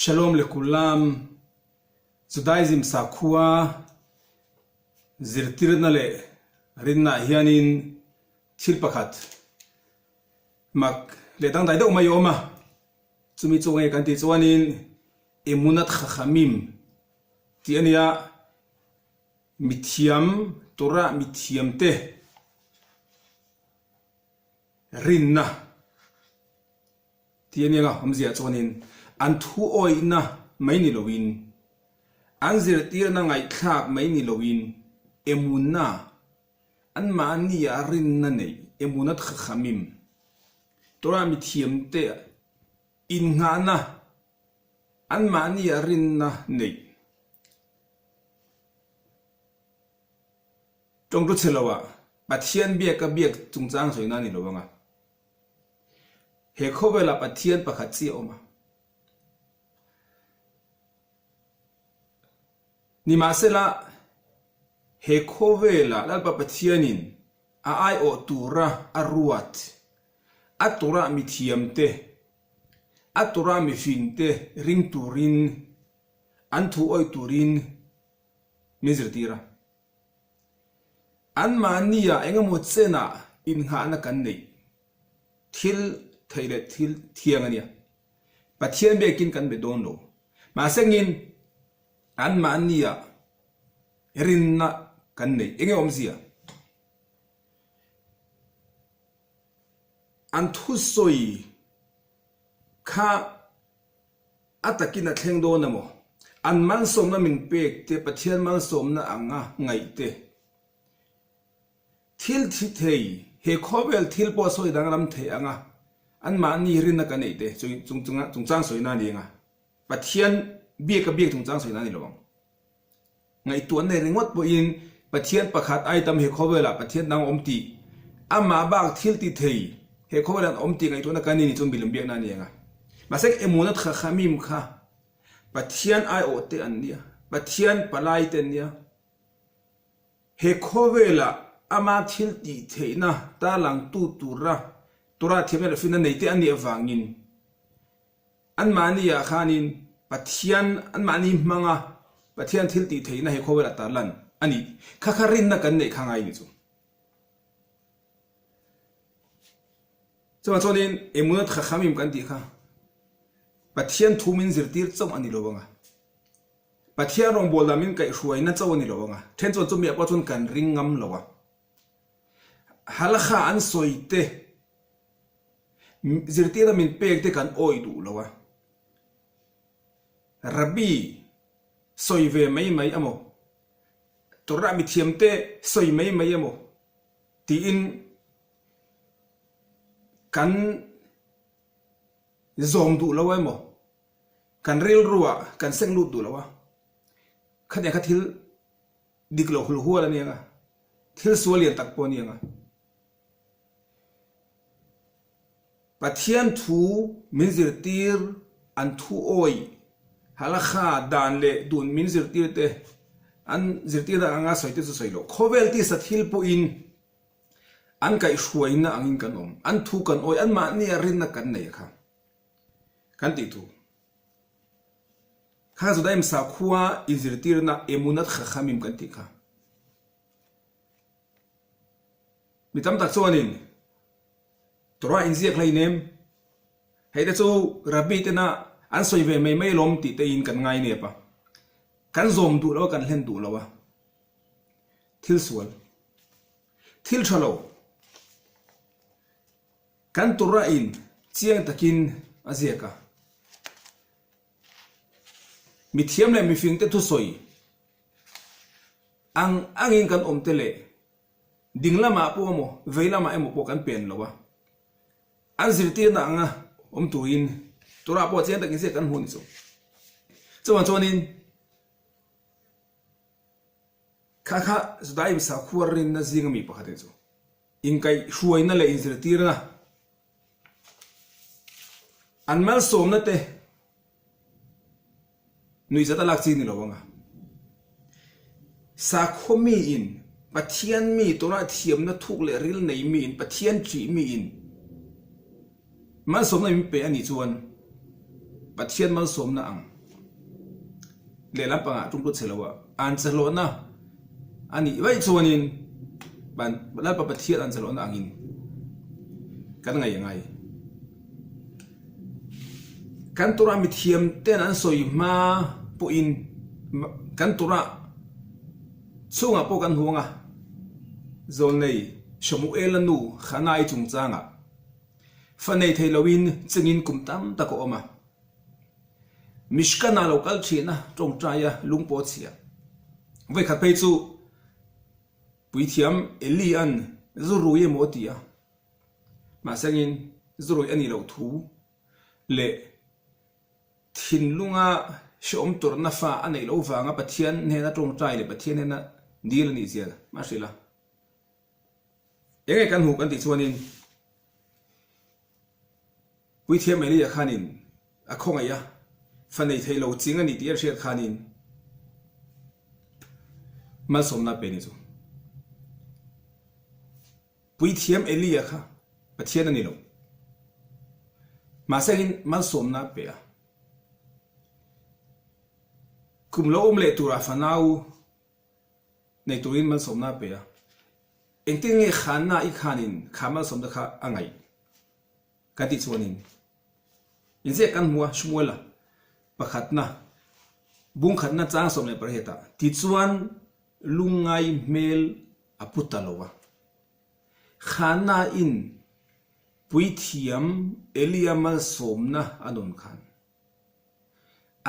Shalom lekulam, Judaism sakua, zirtir na le, rinna hianin tilpakat. Mak le tang dai do mayoma, Zumi zungai kanti zuanin emunat chachamim, tiania mitiam Torah mitiam te rinna, tiania nga hamzia zuanin an thu oi na mai ni lowin an zirtir na ngai thak mai ni lowin emuna an mani ya rin na nei emunat chachamim Torah mithiam te in nga na an mani ya rin na nei trong tu chelawa pathian biak ka biak chungchang soina ni lowanga he khowela pathian pakhat chi oma ni masela he khovela lalpa pathianin a ai o tura aruat atura mithiamte atura mifinte ring turin antu oi turin mizrtira an mania engamo tsena in hana kan nei thil thaile thil thiangania pathian bekin kan be don lo masengin an mania rinna kan nei enge omzia an thusoi kha atakina thlengdo namo an man somna min pek te pathian man somna anga ngai te thil thi thei he khobel thil po soi dangram thei anga an mani rinna kan nei te chungchang soina ni nga pathian biak ka biak chungchang soina ni lowang ngai tuan nei ringot bo in pathian pakhat ai tam he khowela pathian nang omti ama bak thil ti thei he khowelan omti ngai tuan kan ni chum bilam biak na ni nga masek emunat chachamim kha pathian ai o te an nia pathian palai te nia he khowela ama thil ti thei na ta lang tu tura thiamel fina nei te ani awangin an mani ya khanin pathian an mani manga pathian thil ti theina he khowela talan ani khakharin na kan nei khangai ni chu chonin emunat chachamim kan ti kha pathian thumin zirtir chom ani lowanga pathian rong bolamin kai hruaina chawani lowanga then chon chumi apa chon kan ringam lowa halakha an soite zirtira min pek te kan oi du lowa rabbi soi ve mai amo Torah mithiam te soi mai amo ti in kan zom du lawa mo kan ril ruwa kan seng lut du lawa khanya khathil diklo hul huala ni nga thil sualian tak poni nga pathian thu minzir tir an thu oi halakha dan le dun minzir tir te an zirtir da anga soite chu soilo khovel ti sathil po in an kai hruaina angin kan om an thu kan oi an ma ni rin na kan nei kha kan ti thu kha zudaim sa khuwa izirtir na emunat chachamim kan ti kha mitam tak chuanin Torah in ziak hlainem heida chu rabbi te na an soi ve mai lom ti te in kan ngai ne pa kan zom du lo kan hlen du lo wa thil sual thil thalo kan Torah in chiang takin aziaka mithiam le mi fing te thu soi angin kan om te le dinglama po mo veilama emo po kan pen lo wa an zirtir na anga om tuin Torah po chiang takin se kan hun so chonin kha zudaim sa khuarin na zingami pakhate chu in kai hruaina le in zirtir na an mal som na te nui zata lak chi ni lowanga sa khomi in pathian mi Torah thiam na thuk le ril nei mi in pathian chi mi in mal som na mi pe ani chuan pathian mal som na ang le lam panga tung tut selawa an chalona ani vai chuanin ban lal pa pathian an chalona angin kan ngai kan tura mi thiam ten an soi ma po in kan tura chunga po kan huanga zon nei Samuel anu khanai chung changa fanei theilowin chingin kumtam tako oma mishkana local china tong traya lungpo chia vai khat pei chu puithiam elian zuruye motia ma sangin zurui ani lo thu le thin lunga shom tur na fa anei lo wanga pathian ne na tong trai le pathian ne na dil ni zia ma sila enge kan hu kan ti chuanin puithiam elia khanin a khonga ya fanei theilo chinga ni tiar shet khanin mal somna pe ni chu puithiam elia kha pathian ani lo ma sangin mal somna pe a kum lo le tura fanau nei turin mal somna pe a engting nge khana I khanin khamal somda kha angai ka ti chuanin inje kan muwa shmuela pakhatna bung khatna chang som le parheta ti chuan lungai mel aputalowa khana in puithiam eliamal somna anon khan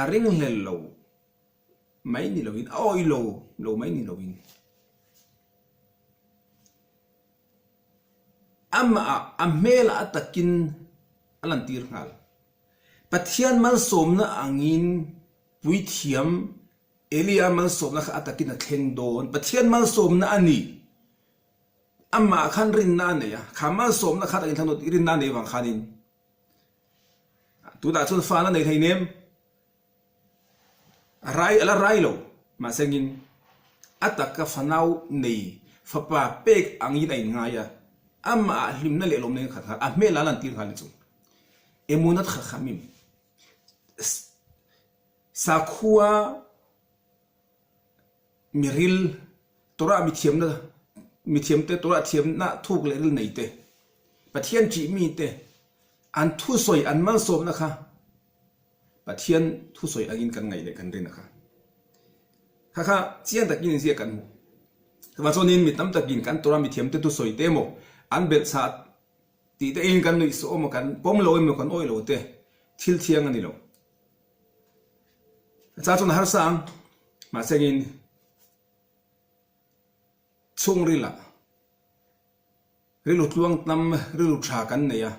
aring hello mai ni lovin oi lo mai ni lovin amma amel atakin alantir ngal pathian mal somna angin puithiam elia mal somna kha atakin a thleng don pathian mal somna ani amma khan rin na ne ya khamal somna kha takin thanot irin na ne wang khanin tu da chun fa na nei theinem rai ala rai lo ma sengin ataka fanau nei fapa pek angin ai ngaya amma limna le lom ne khat khat a me la lan tir khal chu emunat kha khamim sakhua miril tora mi thiam te tora thiam na thuk le ril nei te pathian chi mi te an thu soi an mal som na kha pathian thu soi angin kan ngai le kan rin kha kha chian takin sia kan mu wa chonin mi tam takin kan tora mi thiam te tu soi te mo an bet sat ti te in kan ni so mo kan pom lo mo kan oi lo te thil thiang ani lo cha chon har sang ma sengin chung rila rilu tluang tam rilu tha kan ne ya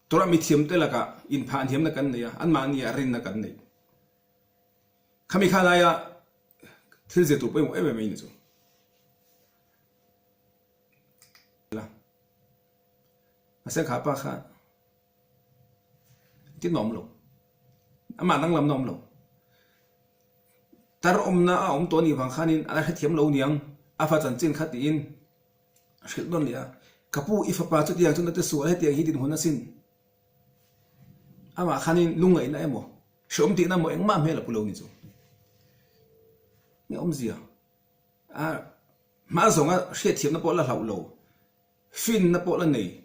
tora mi thiam te laka in phan thiam na kan ne ya an ma ni rin na kan nei khami khala ya thil je tu pe mo em mai ni chu sen khá pa khá tí nóm lo mà đang làm nóm lo tar na om to ni wang khanin ala kha thiam lo niang afa chan chin khat in shil don lia kapu ifa pa chu tiang chun te su he tiang hi din hona sin ama khanin lungai na emo shom ti na mo eng ma me la pulo ni chu ni om zia a ma zonga she thiam na po la hlau lo fin na po la nei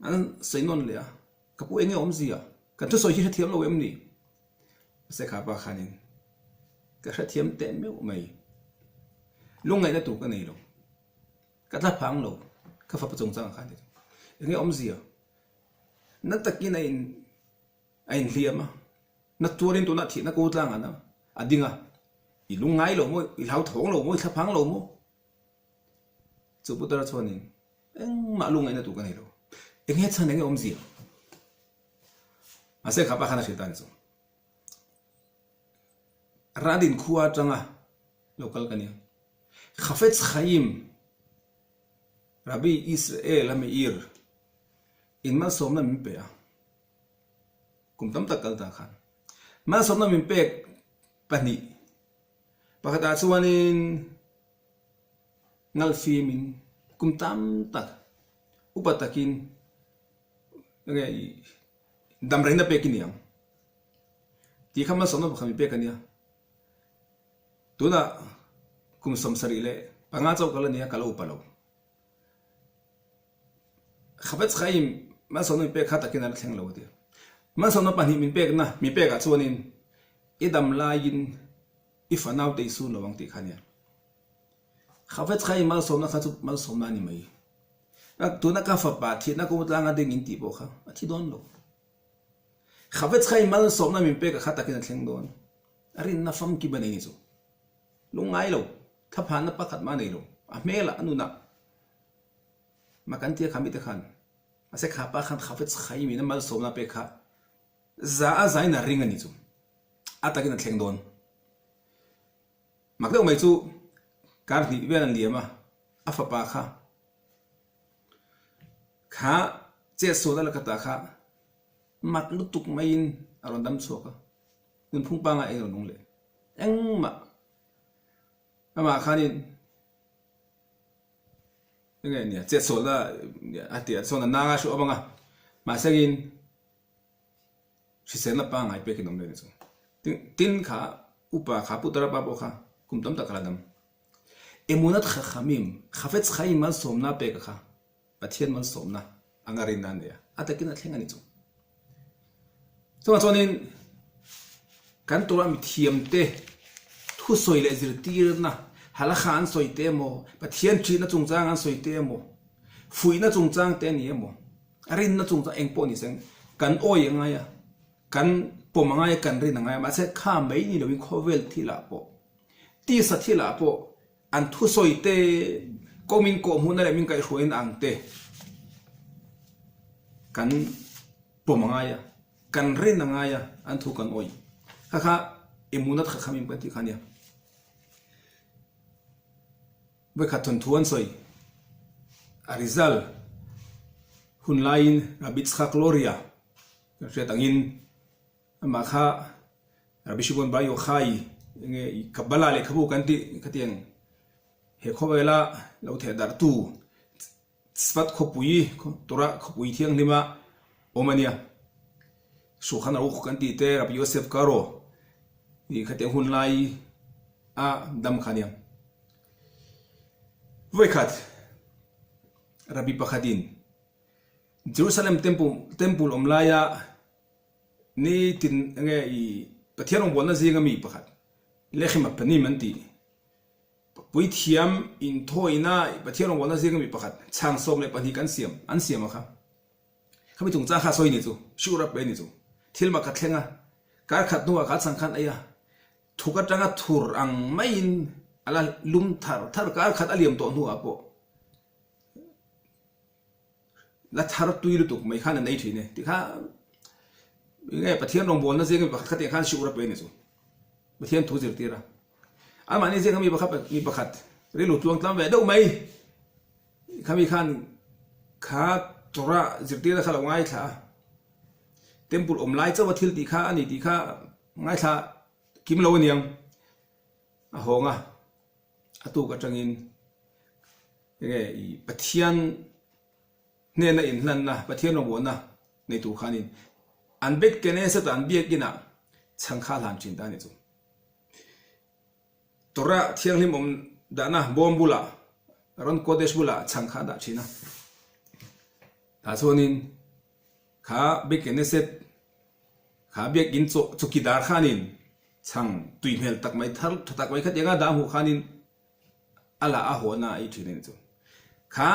an sainon le a kapu enge om zia kan tu soi hi thiam lo em ni se kha pa khanin ka thiam te me mai lungai na tu ka nei lo ka tla phang lo ka fa pa chong chang khan enge om zia na takin ain hliama na turin tu na thi na ko tlang ana adinga I lungai lo mo I hlau thong lo mo I tla phang lo mo chu putara chonin eng ma lungai na tu ka nei lo eng he chan enge om zia ase khapa khana shetan chu radin khuwa changa local kania khafetz khaim rabbi israel ameir in ma somna min pe a kum tam takal ta khan ma somna min pe pani pakata chuanin ngal fi min kum tam tak upatakin ngai dam reina pe kiniam ตีคำมาสมน้ำคำมีเป็กกันเนี่ยตัวน่ะกุมสมสรีเลยปังอาเจ้ากันเลยเนี่ยกันเราอุปโลขับไปใช้มาสมน้ำเป็กขัดตะกินอะไรเชิงเราเดียวมาสมน้ำปันหิมีเป็กนะมีเป็กกับส่วนนี้อีดำลายินอีฝันเอาตีสูนระวังตีขันเนี่ยขับไปใช้มาสมน้ำขัดมาสมน้ำนี่ไหมตัวนักการฝับปาที่นักกุมตลางกันเด้งอินตีบอกเขาที่โดนโลขับไปใช้มาสมน้ำมีเป็กขัดตะกินอะไรเชิงโดนอะไรน่าฟังกี่บันนี่จูลุงไงโลถ้าผ่านนับปักขัดมาเนี่ยโลเมล่ะอันนู้นนะมากันเที่ยขมิตรขันอาศัยขับปะขันขับไปใช้มีน้ำมาสมน้ำเป็กขัดจะน่าริงกันนี่จูอาตะกินอะไรเชิงโดนมักเดี๋ยวไม่จูการที่เวียนเลี้ยมาอาฝับปะข้าข้าเจ้าสุดแล้วก็ตาข้ามักลุตุกไม่ยินอารมณ์ดำโศกนุ่นพุ่งปังอะไรนุ่งเลยเอ็งมาข้านี่ยังไงเนี่ยเจ้าสุดแล้วเนี่ยอาทิตย์ส่วนนั้นก็ชัวร์บ้างอ่ะมาสักินชิเซนละปังไอ้เป็กนุ่งเลยนี่สิตินข้าอุปข้าพุทธระบาบข้าคุมตั้มตะกระดำเอมุนัดข้าขมิมข้าเฟสข้าอิมาสมนาเป็กข้าปัจเจียนมันสมนะอังการินนั่นเนี่ยอาตะกินอะไรกันนี่จูส่วนนี้กันตัวเรามีเทียมเตะทุสอยเลจิรตีร์นะฮัลขานสอยเตะโมปัจเจียนชีน่าจงจ้างอันสอยเตะโมฟุยน่าจงจ้างเตะนี่โมอะไรน่าจงจ้างเองปนนี่เซงกันโอ้ยังไงอะกันปมยังไงกันรินยังไงมาเสกข้ามไม่นี่เราวิ่งข้อเวลที่ละปอตีสัตที่ละปออันทุสอยเตะก็มินโกมุนอะไรมินไก่ช่วยอังเตกันปมง่ายกันเรนง่ายอันทุกันโอยข้าอิมุนัดข้าขมิมกันที่ขันเนี่ยเวขัดทนทวนสอยอาริซัลฮุนไลน์ราบิสข้าคลอเรียเรียตังอินมาข้าราบิชิบอนบายโอไข่ยังไงกับบาลาเลขบุกันที่ขัดยังเฮข้อเวลาเราเทดาร์ตูสปัดขบุยตัวระขบุยเที่ยงนี่มาโอมานียสุขันเอาขันตีเตอรับยูเซฟคาร์โรนี่ขัดยังหุ่นไลดัมขันยังเวขัดรับบิปะขัดินเยรูซาเล็มเทมปุลอมลายานี่ตินยังไงปะเทียนองบวนนั่นสิยังมีปะขัดเล็กมาปนีมันตีปุยเทียมอินโทอินาปะเทียนองบวนนั่นสิยังมีปะขัดช่างส่งเลยปะที่กันเสียมอันเสียมอะครับเขาไม่จงจ้าข้าซอยนี่จูชูรับไปนี่จูที่มาขัดเข่งอ่ะการขัดนัวการสังขันไอ้ยะทุกจังก็ถูรอังไม่อินอะไรลุมทาร์การขัดอเลียมตัวนัวปะแล้วทาร์ตุยลุตุกไม่ขันในที่นี่ที่ข้ายังไงปะเทียนองบวนนั่นสิยังมีปะขัดที่ข้าชูรับไปนี่จูปะเทียนทุจิรตีระอันมันนี่สิเขามีปะขัดเรื่องหลุดลวงตามแหวนดูไหมเขามีขันขาตัวระจิรตีระข้าเราง่ายค่ะเต็มปุลอมไลเจ้าวัตถิลตีข้าอันนี้ตีข้าง่ายค่ะกิมโลนี่ยังหงอ่ะตัวกระจังอินยังไงปะเทียนเนี่ยนะอินนั่นนะปะเทียนองบวนนะในตัวข้านี่อันเบกเกเนสต์อันเบียกินะช่างข้าหลานจินตานี่จูตัวระเที่ยงลิมอมดานะบอมบุลารอนโคเดชบุลาช่างข้าดาชินะแต่ส่วนนี้ข้าเบกเกเนสต์ข้าเบียกินจุกิดาร์ข้านี่ช่างตุยเมลตักไม่ทักไม่ขัดยังไงดามหูข้านี่อะไรอาหัวน่าอีทีนี่จูข้า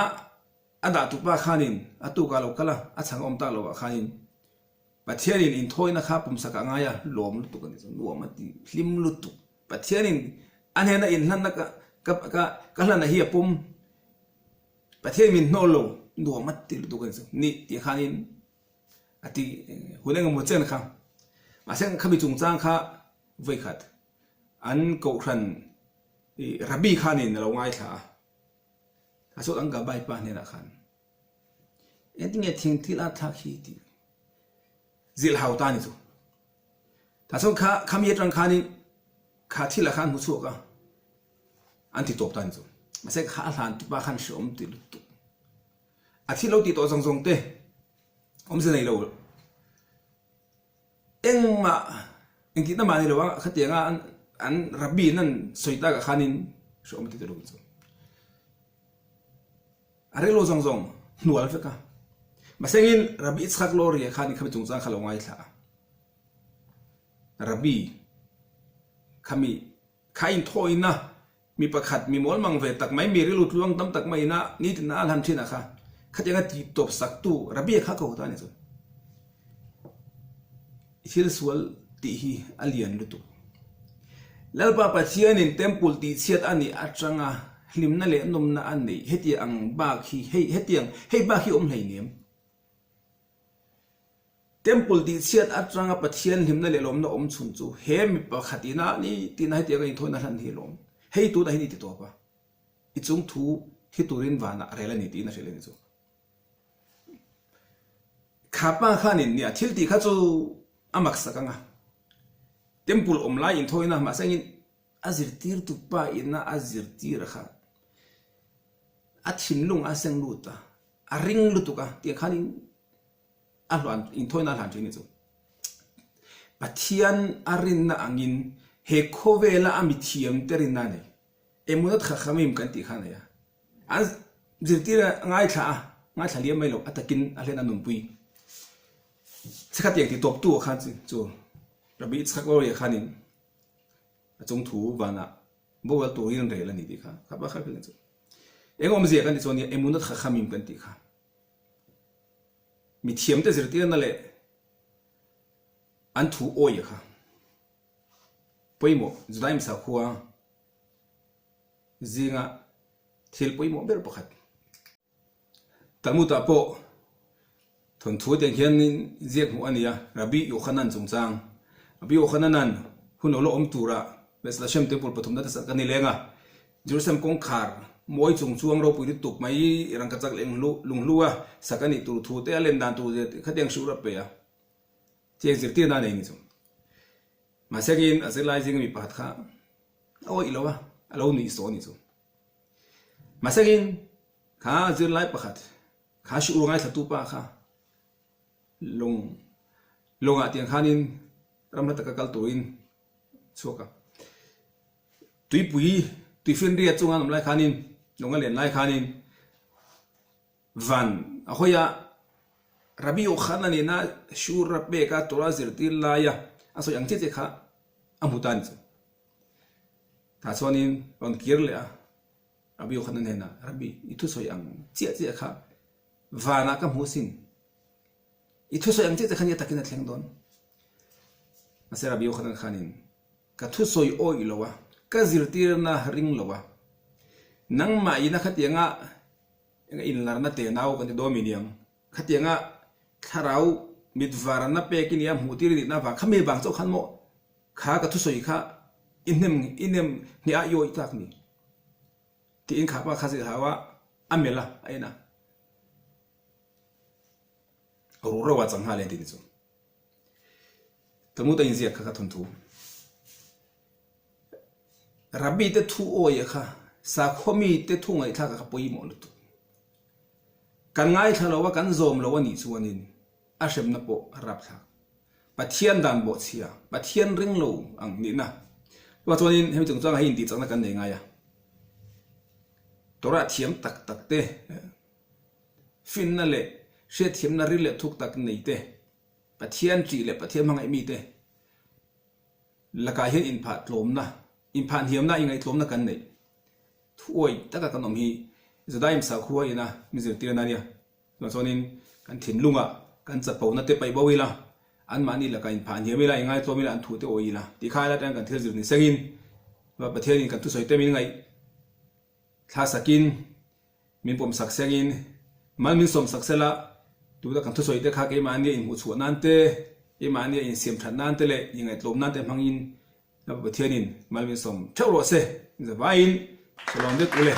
อันดาตุป้าข้านี่อัตุกาโลกะละอัช่างอมตาโลกะข้านี่ปัจเจียนินอินทอยนะข้าปุ่มสักง่ายหลวมลุตุกันนี่จูนัวมันตีลิมลุตุปัจเจียนินอันนี้นะอินนั่นนะก็ละนะเฮียปุ่มปัจเจียนินโนโลนัวมันตีลุตุกันนี่จูนี่ที่ข้านี่อันที่หุ่นเองก็มุ่งเจนข้ามาเช่นข้ามีจงจ้างข้าไว้ขัดอันกูครันรับบีข้านี่เราง่ายค่ะถ้าสุดอันกับใบปานนี่นะขันเอ็นที่เนี่ยทิ้งที่ละทักฮีดีziel hauta ni tu ta song kha mi tang kha ni kha thi la khan mu chu ka anti top ta ni tu ma se kha hlan tu ba khan shom ti lu tu a thi lo ti to zong zong te ผมจะในโลกเอ็งมา anh kita mani lo wa khati nga an rabbi nan soita ka khanin so mati lo so are lo zong zong nual fe ka masengin rabbi ichak lo ri khani khami chung chang khalo ngai thla rabbi khami khain thoina mi pakhat mi mol mang ve tak mai mi ri lut luang tam tak mai na ni tin na han thina kha khati nga ti top sak tu rabbi kha ko ta ni so hil sual ti hi alian lutu lalpa pathian in temple ti chiat ani atanga hlimna le nomna an nei heti ang ba khi hetiang hei ba khi hlei niam temple ti chiat atanga pathian hlimna le lomna chun chu he mi pakhatina ni tin hai te ga thona han hi lom hei tu da hi ni ti to pa I chung thu hi turin wana rela ni ti na rela ni chu khapa khanin ni athil ti kha chu amak sakanga temple omlai in thoina ma sangin azir tir tu pa ina azir tir kha athin lung aseng luta aring lutuka ti khanin alwan in thoina han thini chu pathian arin na angin he khovela ami thiam terin na ne emunat kha khamim kan ti khana ya az zirtira ngai tha liam mai lo atakin alena numpui sikhat yang ti top tu khan chu rabbi ichak lo ya khanin achung thu wana bowal to rin rela ni ti kha ba kha phen chu engom zia kan ti choni emunat kha khamim kan ti kha mi thiam te zirtira na le an thu oi kha poimo judaim sa khuwa zinga thil poimo ber pakhat talmud apo thon thu den hian ziak mu ania rabbi yochanan chungchang rabbi yochananan hunolo tura besla shem temple pathum da sa kani lenga jerusalem kong khar moi chungchuang ro pui tup mai rang kachak leng lung luwa sakani tur thu te alen dan tu je khatyang shura pe ya che zirti na nei ni chu masagin aselizing mi pat kha o ilowa alo ni so ni chu masagin kha zir lai pakhat kha shu ngai thatu pa kha long atiang khanin ramla takakal tuin choka tui fin ria chunga nam lai khanin longa len lai khanin van ahoya rabbi yochanan na shura pe ka tora zirti la ya aso yang che kha amutan chu ta chonin on kirle a rabbi yochanan na rabbi itu so yang che kha vana ka musin itu so yang che kha ni takin thleng don ase rabbi yochanan khanin ka thu soi o ilowa ka zirtir na ring lowa nang ma ina khatianga in larna te naw kan dominium khatianga tharau midvarana pe kin ya mutir ni na va khame bang chau khan mo kha ka thu soi kha inem ni a yo itak ni ti in kha pa kha se hawa amela aina ro wa chang ha le tin chu tamu ta in zia kha thon thu rabbi te thu o ya kha sa khomi te thu ngai tha ka poi mo lu tu kan ngai thalo wa kan zom lo wa ni chuanin a shem na po rap tha pathian dan bo chia pathian ring lo ang ni na wa chuanin hem chung chang hin ti chang na kan nei nga ya tora thiam tak te fin na le she thiam na ri le thuk tak nei te pathian chi le pathian mangai mi te laka hian in pha tlom na in phan hiam na ingai tlom na kan nei thuoi taka kanom hi zadaim sa khuwa ina mizir tirana nia chonin kan thin lunga kan chapo na te pai bawila an mani la kain phan hiamila ingai tlomila an thu te oila ti khala tang kan thil zir ni sengin wa pathian in kan tu soite min ngai thla sakin min pom sak sengin mal min som saksela tu da kan tu soite kha ke mani in hu chu nan te e mani in sim than nan te le ingai tlom nan te mangin na pathian in mal min som thero se za vain Shalom det ule